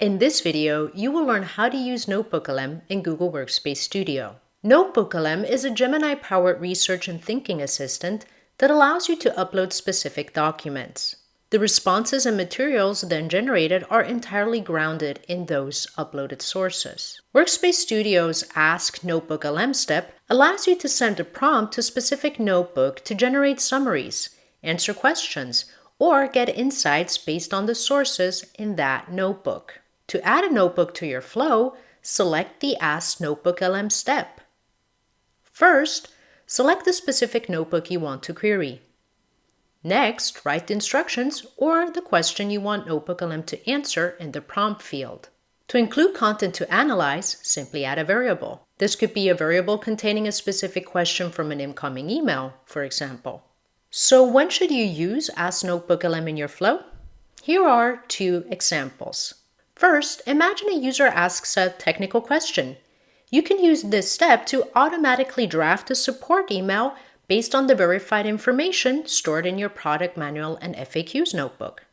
In this video, you will learn how to use NotebookLM in Google Workspace Studio. NotebookLM is a Gemini-powered research and thinking assistant that allows you to upload specific documents. The responses and materials then generated are entirely grounded in those uploaded sources. Workspace Studio's Ask NotebookLM step allows you to send a prompt to a specific notebook to generate summaries, answer questions, or get insights based on the sources in that notebook. To add a notebook to your flow, select the Ask NotebookLM step. First, select the specific notebook you want to query. Next, write the instructions or the question you want NotebookLM to answer in the prompt field. To include content to analyze, simply add a variable. This could be a variable containing a specific question from an incoming email, for example. So when should you use Ask NotebookLM in your flow? Here are two examples. First, imagine a user asks a technical question. You can use this step to automatically draft a support email based on the verified information stored in your product manual and FAQs notebook.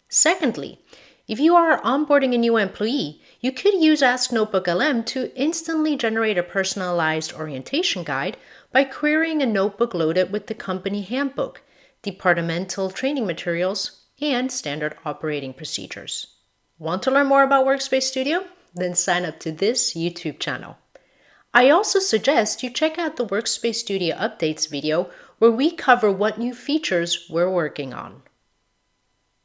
Secondly, if you are onboarding a new employee, you could use Ask NotebookLM to instantly generate a personalized orientation guide by querying a notebook loaded with the company handbook, departmental training materials, and standard operating procedures. Want to learn more about Workspace Studio? Then sign up to this YouTube channel. I also suggest you check out the Workspace Studio Updates video where we cover what new features we're working on.